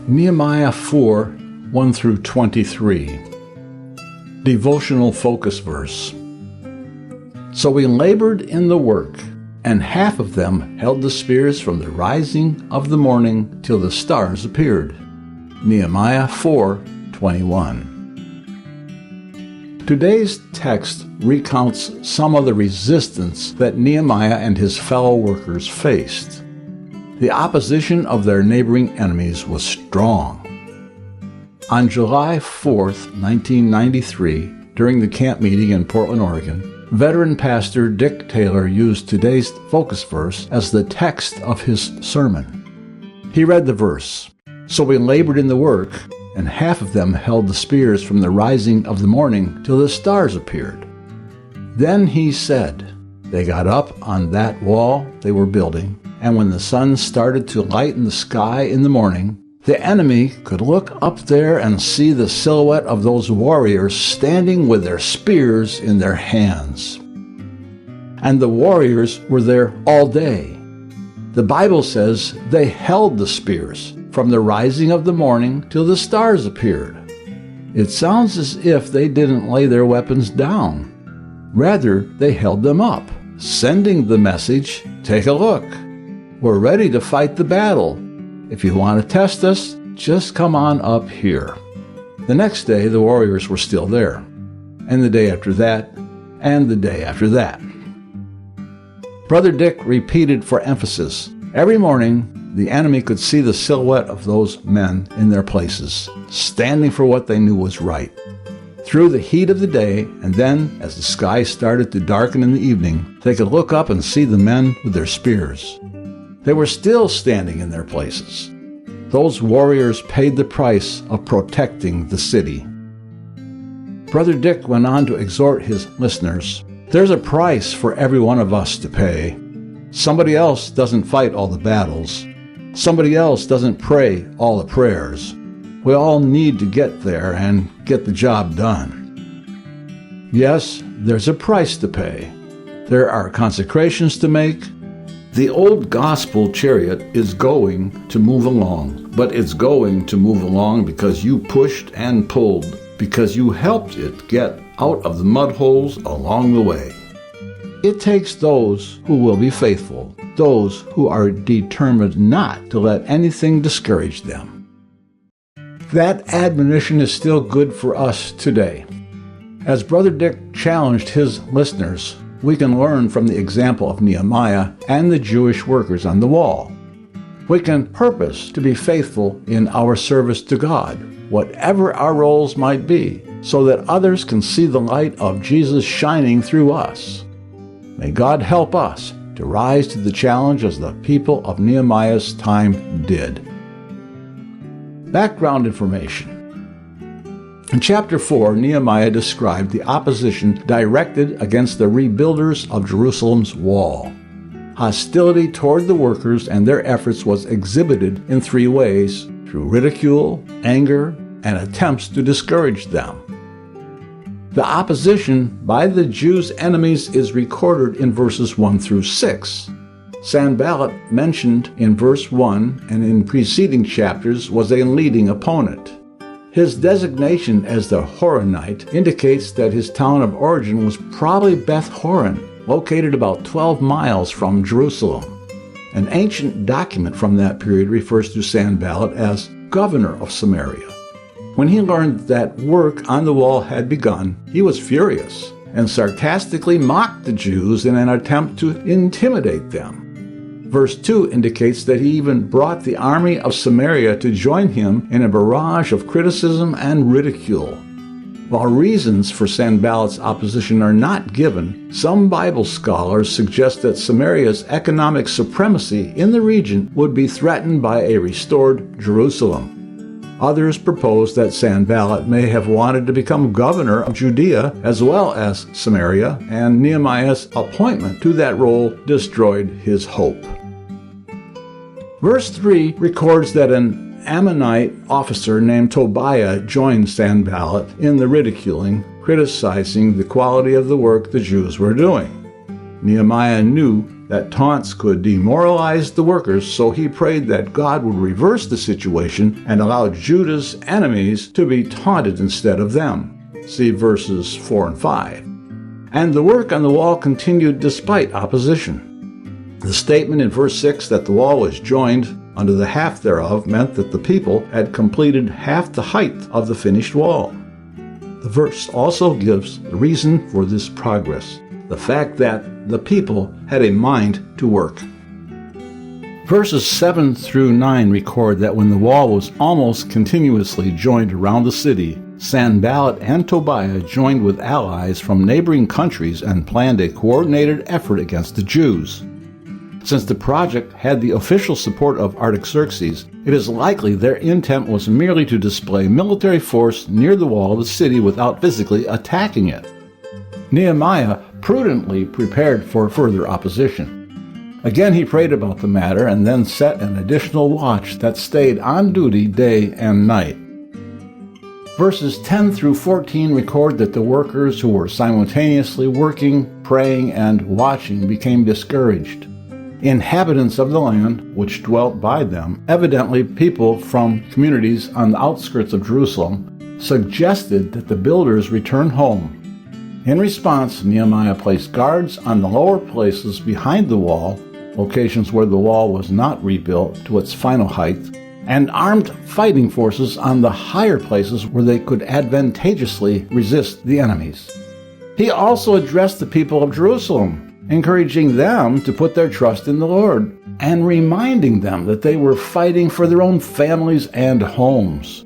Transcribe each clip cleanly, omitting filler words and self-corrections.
Nehemiah 4, 1 through 23. Devotional focus verse. So we labored in the work, and half of them held the spears from the rising of the morning till the stars appeared. Nehemiah 4:21. Today's text recounts some of the resistance that Nehemiah and his fellow workers faced. The opposition of their neighboring enemies was strong. On July 4, 1993, during the camp meeting in Portland, Oregon, veteran pastor Dick Taylor used today's focus verse as the text of his sermon. He read the verse, "So we labored in the work, and half of them held the spears from the rising of the morning till the stars appeared. Then he said, they got up on that wall they were building, and when the sun started to lighten the sky in the morning, the enemy could look up there and see the silhouette of those warriors standing with their spears in their hands. And the warriors were there all day. The Bible says they held the spears from the rising of the morning till the stars appeared. It sounds as if they didn't lay their weapons down. Rather, they held them up, sending the message, take a look. We're ready to fight the battle. If you want to test us, just come on up here." The next day, the warriors were still there, and the day after that, and the day after that. Brother Dick repeated for emphasis, every morning, the enemy could see the silhouette of those men in their places, standing for what they knew was right. Through the heat of the day, and then, as the sky started to darken in the evening, they could look up and see the men with their spears. They were still standing in their places. Those warriors paid the price of protecting the city. Brother Dick went on to exhort his listeners, there's a price for every one of us to pay. Somebody else doesn't fight all the battles. Somebody else doesn't pray all the prayers. We all need to get there and get the job done. Yes, there's a price to pay. There are consecrations to make. The old gospel chariot is going to move along, but it's going to move along because you pushed and pulled, because you helped it get out of the mud holes along the way. It takes those who will be faithful, those who are determined not to let anything discourage them. That admonition is still good for us today. As Brother Dick challenged his listeners, we can learn from the example of Nehemiah and the Jewish workers on the wall. We can purpose to be faithful in our service to God, whatever our roles might be, so that others can see the light of Jesus shining through us. May God help us to rise to the challenge as the people of Nehemiah's time did. Background information. In chapter 4, Nehemiah described the opposition directed against the rebuilders of Jerusalem's wall. Hostility toward the workers and their efforts was exhibited in three ways: through ridicule, anger, and attempts to discourage them. The opposition by the Jews' enemies is recorded in verses 1 through 6. Sanballat, mentioned in verse 1 and in preceding chapters, was a leading opponent. His designation as the Horonite indicates that his town of origin was probably Beth Horon, located about 12 miles from Jerusalem. An ancient document from that period refers to Sanballat as governor of Samaria. When he learned that work on the wall had begun, he was furious and sarcastically mocked the Jews in an attempt to intimidate them. Verse 2 indicates that he even brought the army of Samaria to join him in a barrage of criticism and ridicule. While reasons for Sanballat's opposition are not given, some Bible scholars suggest that Samaria's economic supremacy in the region would be threatened by a restored Jerusalem. Others propose that Sanballat may have wanted to become governor of Judea as well as Samaria, and Nehemiah's appointment to that role destroyed his hope. Verse 3 records that an Ammonite officer named Tobiah joined Sanballat in the ridiculing, criticizing the quality of the work the Jews were doing. Nehemiah knew that taunts could demoralize the workers, so he prayed that God would reverse the situation and allow Judah's enemies to be taunted instead of them. See verses 4 and 5. And the work on the wall continued despite opposition. The statement in verse 6 that the wall was joined unto the half thereof meant that the people had completed half the height of the finished wall. The verse also gives the reason for this progress, the fact that the people had a mind to work. Verses 7 through 9 record that when the wall was almost continuously joined around the city, Sanballat and Tobiah joined with allies from neighboring countries and planned a coordinated effort against the Jews. Since the project had the official support of Artaxerxes, it is likely their intent was merely to display military force near the wall of the city without physically attacking it. Nehemiah prudently prepared for further opposition. Again, he prayed about the matter and then set an additional watch that stayed on duty day and night. Verses 10 through 14 record that the workers who were simultaneously working, praying, and watching became discouraged. Inhabitants of the land which dwelt by them, evidently people from communities on the outskirts of Jerusalem, suggested that the builders return home. In response, Nehemiah placed guards on the lower places behind the wall, locations where the wall was not rebuilt to its final height, and armed fighting forces on the higher places where they could advantageously resist the enemies. He also addressed the people of Jerusalem, encouraging them to put their trust in the Lord, and reminding them that they were fighting for their own families and homes.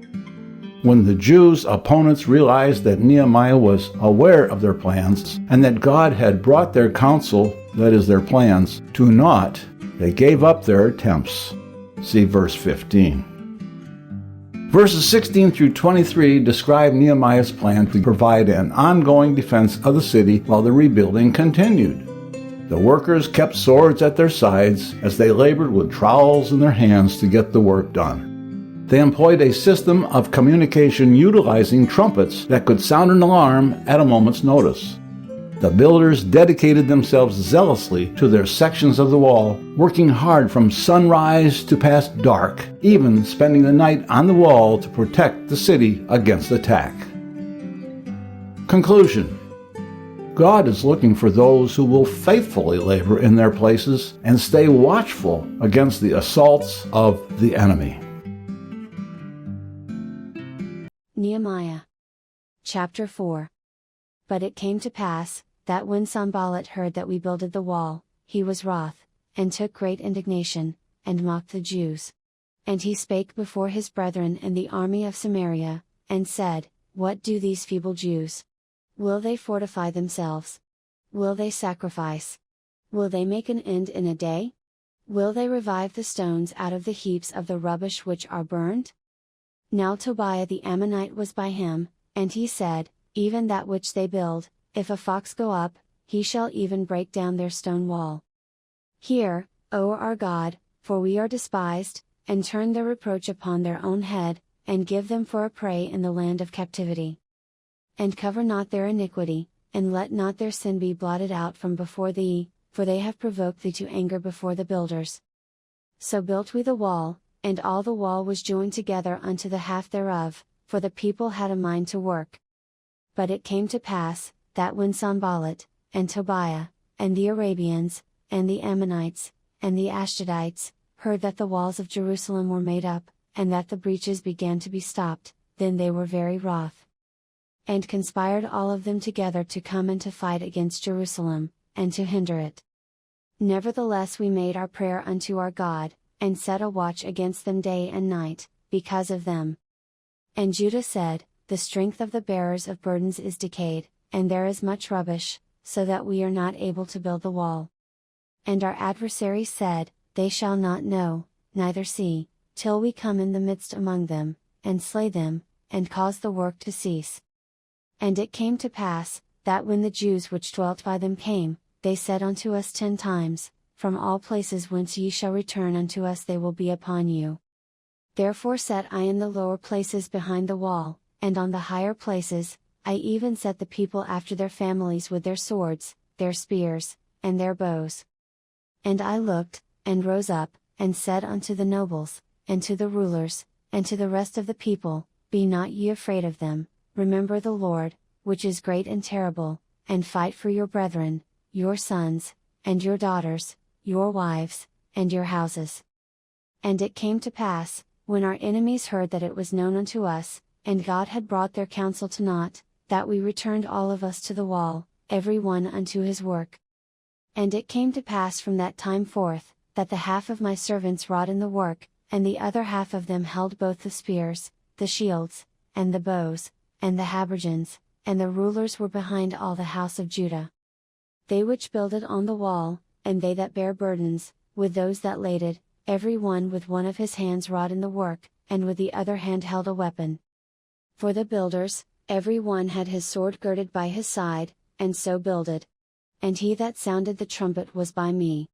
When the Jews' opponents realized that Nehemiah was aware of their plans and that God had brought their counsel, that is, their plans, to naught, they gave up their attempts. See verse 15. Verses 16 through 23 describe Nehemiah's plan to provide an ongoing defense of the city while the rebuilding continued. The workers kept swords at their sides as they labored with trowels in their hands to get the work done. They employed a system of communication utilizing trumpets that could sound an alarm at a moment's notice. The builders dedicated themselves zealously to their sections of the wall, working hard from sunrise to past dark, even spending the night on the wall to protect the city against attack. Conclusion: God is looking for those who will faithfully labor in their places and stay watchful against the assaults of the enemy. Nehemiah chapter 4. But it came to pass, that when Sanballat heard that we builded the wall, he was wroth, and took great indignation, and mocked the Jews. And he spake before his brethren in the army of Samaria, and said, What do these feeble Jews? Will they fortify themselves? Will they sacrifice? Will they make an end in a day? Will they revive the stones out of the heaps of the rubbish which are burned? Now Tobiah the Ammonite was by him, and he said, Even that which they build, if a fox go up, he shall even break down their stone wall. Hear, O our God, for we are despised, and turn their reproach upon their own head, and give them for a prey in the land of captivity. And cover not their iniquity, and let not their sin be blotted out from before thee, for they have provoked thee to anger before the builders. So built we the wall, and all the wall was joined together unto the half thereof, for the people had a mind to work. But it came to pass, that when Sanballat, and Tobiah, and the Arabians, and the Ammonites, and the Ashdodites, heard that the walls of Jerusalem were made up, and that the breaches began to be stopped, then they were very wroth. And conspired all of them together to come and to fight against Jerusalem, and to hinder it. Nevertheless we made our prayer unto our God, and set a watch against them day and night, because of them. And Judah said, The strength of the bearers of burdens is decayed, and there is much rubbish, so that we are not able to build the wall. And our adversaries said, They shall not know, neither see, till we come in the midst among them, and slay them, and cause the work to cease. And it came to pass, that when the Jews which dwelt by them came, they said unto us 10 times, From all places whence ye shall return unto us they will be upon you. Therefore set I in the lower places behind the wall, and on the higher places, I even set the people after their families with their swords, their spears, and their bows. And I looked, and rose up, and said unto the nobles, and to the rulers, and to the rest of the people, Be not ye afraid of them, remember the Lord, which is great and terrible, and fight for your brethren, your sons, and your daughters, your wives, and your houses. And it came to pass, when our enemies heard that it was known unto us, and God had brought their counsel to naught, that we returned all of us to the wall, every one unto his work. And it came to pass from that time forth, that the half of my servants wrought in the work, and the other half of them held both the spears, the shields, and the bows, and the habergeons, and the rulers were behind all the house of Judah. They which builded on the wall, and they that bare burdens, with those that laded, every one with one of his hands wrought in the work, and with the other hand held a weapon. For the builders, every one had his sword girded by his side, and so builded. And he that sounded the trumpet was by me.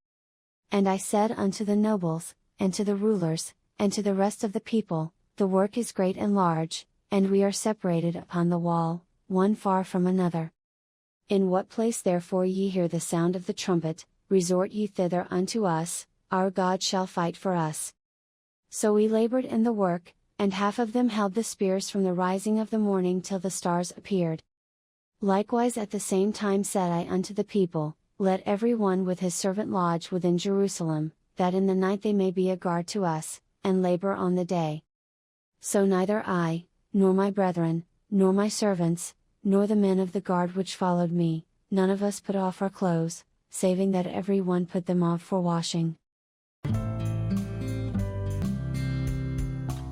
And I said unto the nobles, and to the rulers, and to the rest of the people, The work is great and large, and we are separated upon the wall, one far from another. In what place therefore ye hear the sound of the trumpet, resort ye thither unto us, our God shall fight for us. So we labored in the work, and half of them held the spears from the rising of the morning till the stars appeared. Likewise at the same time said I unto the people, Let every one with his servant lodge within Jerusalem, that in the night they may be a guard to us, and labor on the day. So neither I, nor my brethren, nor my servants, nor the men of the guard which followed me, none of us put off our clothes, saving that every one put them off for washing.